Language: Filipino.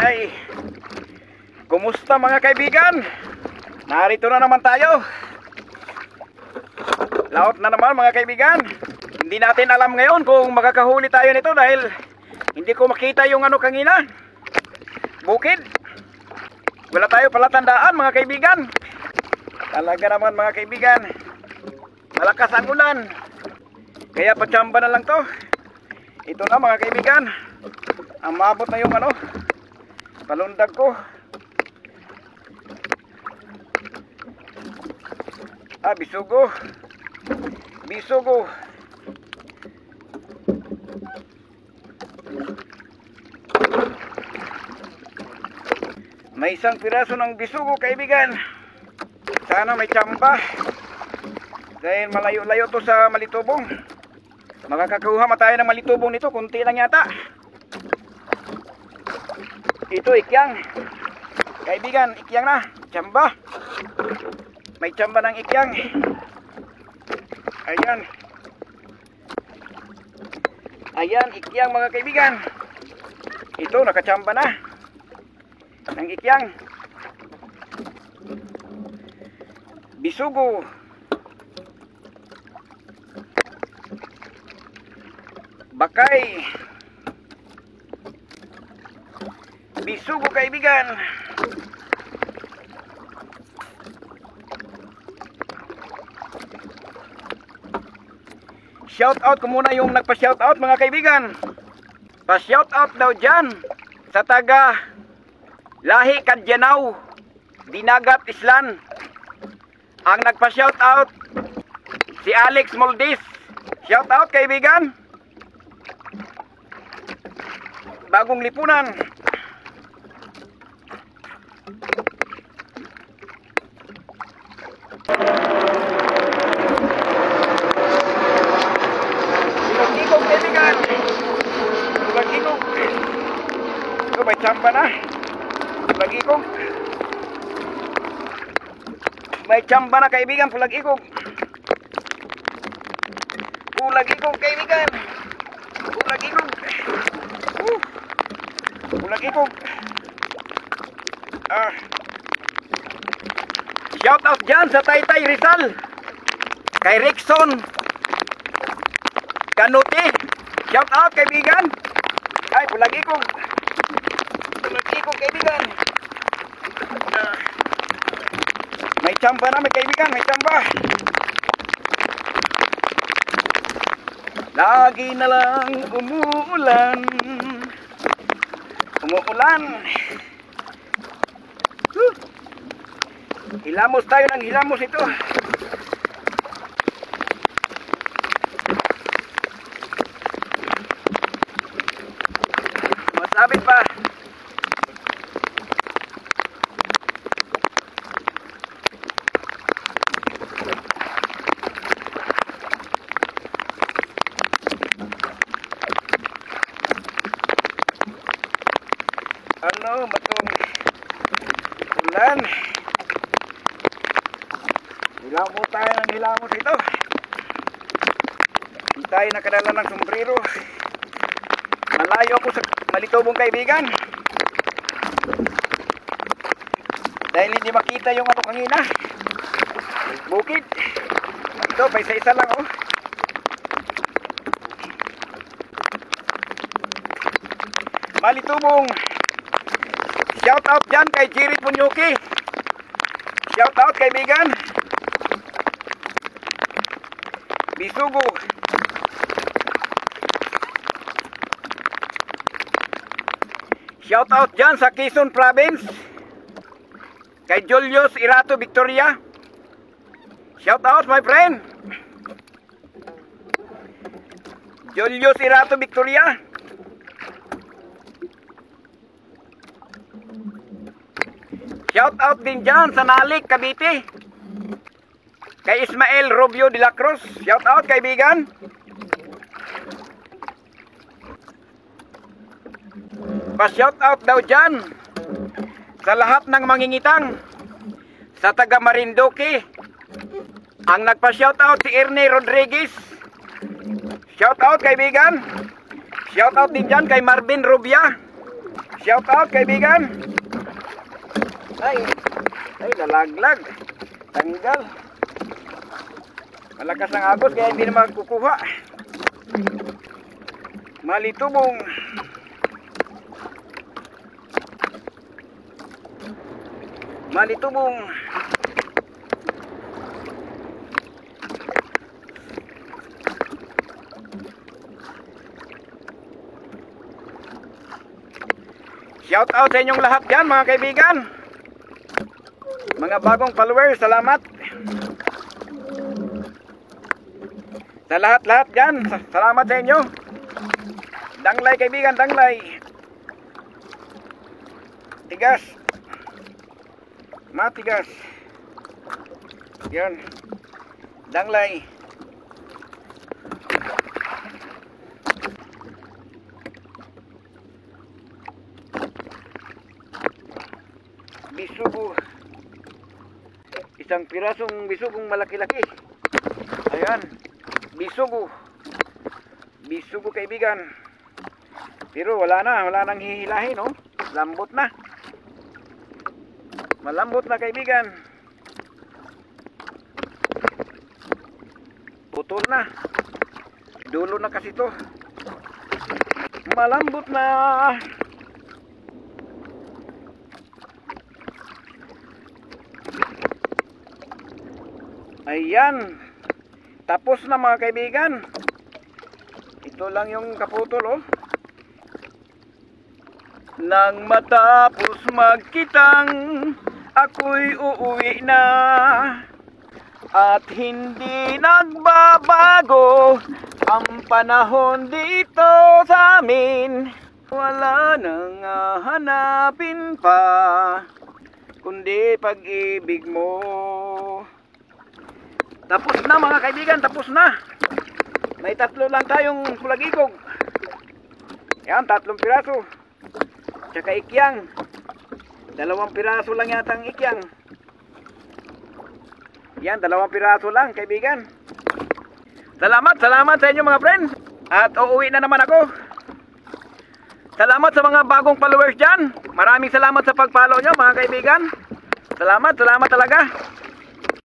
Ay, kumusta mga kaibigan? Narito na naman tayo. Laot na naman mga kaibigan. Hindi natin alam ngayon kung makakahuli tayo nito dahil hindi ko makita yung ano kanina. Bukid. Wala tayo palatandaan mga kaibigan. Talaga naman mga kaibigan, malakas ang ulan. Kaya patsamba na lang to. Ito na mga kaibigan. Ang mabot na yung ano, palundag ko. Bisugo. Bisugo. May isang piraso ng bisugo kaibigan. Sana may tsamba. Dahil malayo-layo to sa Malitubong. Makakakuha ma tayo ng Malitubong nito. Kunti lang yata. Ito ikyang. Kaibigan, ikyang na. Tsamba. May tsamba ng ikyang. Ayan. Ayan, ikyang mga kaibigan. Ito, nakatsamba na. Ng ikyang. Bisugo. Bakay. Bisugo kaibigan. Shout out ko muna yung nagpa-shout out mga kaibigan. Pa-shout out daw dyan sa taga Lahi Kadyanao, Dinagat Islan. Ang nagpa-shout out si Alex Moldis. Shout out kaibigan. Bagong lipunan. Tulagigog kaibigan. Tulagigog. Ito may tsamba na. Tulagigog. May tsamba na kaibigan. Tulagigog. Tulagigog kaibigan. Tulagigog. Tulagigog. Shout out dyan sa Taytay Rizal. Kay Rickson Kanuti. Shout out kaibigan. Ay, tulagigog. Tulagigog kaibigan. May tsamba na may kaibigan. May tsamba. Lagi na lang umuulan. Umuulan. Hilamos tayo ng hilamos ito. Masabit pa. Ano, matong ulan. Hilamos tayo ng hilamos ito. Hindi tayo nakadala ng sombrero. Malayo ako sa Malitubong kaibigan. Dahil hindi makita yung ano kanina. Bukid. Ito, pa isa-isa lang oh. Malitubong. Shout out dyan kay Jirit Munyuki. Shout out kaibigan. Bisugo. Shout out dyan sa Quezon Province. Kay Julius Irato Victoria. Shout out my friend. Julius Irato Victoria. Shout out din dyan sa Nalik, Cavite. Kay Ismael Rubio de la Cruz. Shout out kaibigan. Pa-shout out daw dyan sa lahat ng mangingitang sa taga Marinduque. Ang nagpa-shoutout si Ernie Rodriguez. Shoutout kaibigan. Shoutout din dyan kay Marvin Rubia. Shoutout kaibigan. Ay nalaglag. Tanggal. Malakas ang agos kaya hindi naman kukuha. Malitubong. Malitubong. Shout out sa inyong lahat dyan mga kaibigan. Mga bagong followers, salamat. Sa lahat-lahat dyan, salamat sa inyo. Danglay kaibigan, danglay. Tigas. Matigas. Yan. Danglay. Bisugo. Isang pirasong bisugong malaki-laki. Ayan. Bisugo. Bisugo kaibigan. Pero wala nang hihilahin, no? Lambot na. Malambot na kaibigan. Putol na. Dulo na kasi to. Malambot na. Ayan. Tapos na mga kaibigan. Ito lang yung kaputol, oh. Nang matapos magkitang ako'y uuwi na. At hindi nagbabago ang panahon dito sa amin. Wala nang hahanapin pa kundi pag-ibig mo. Tapos na mga kaibigan, tapos na. May tatlo lang tayong sulagikog. Yan, 3 piraso. Tsaka ikyang. 2 piraso lang yata ang ikyang. Yan, 2 piraso lang kaibigan. Salamat sa inyo mga friends. At uuwi na naman ako. Salamat sa mga bagong followers dyan. Maraming salamat sa pag-follow nyo mga kaibigan. Salamat talaga.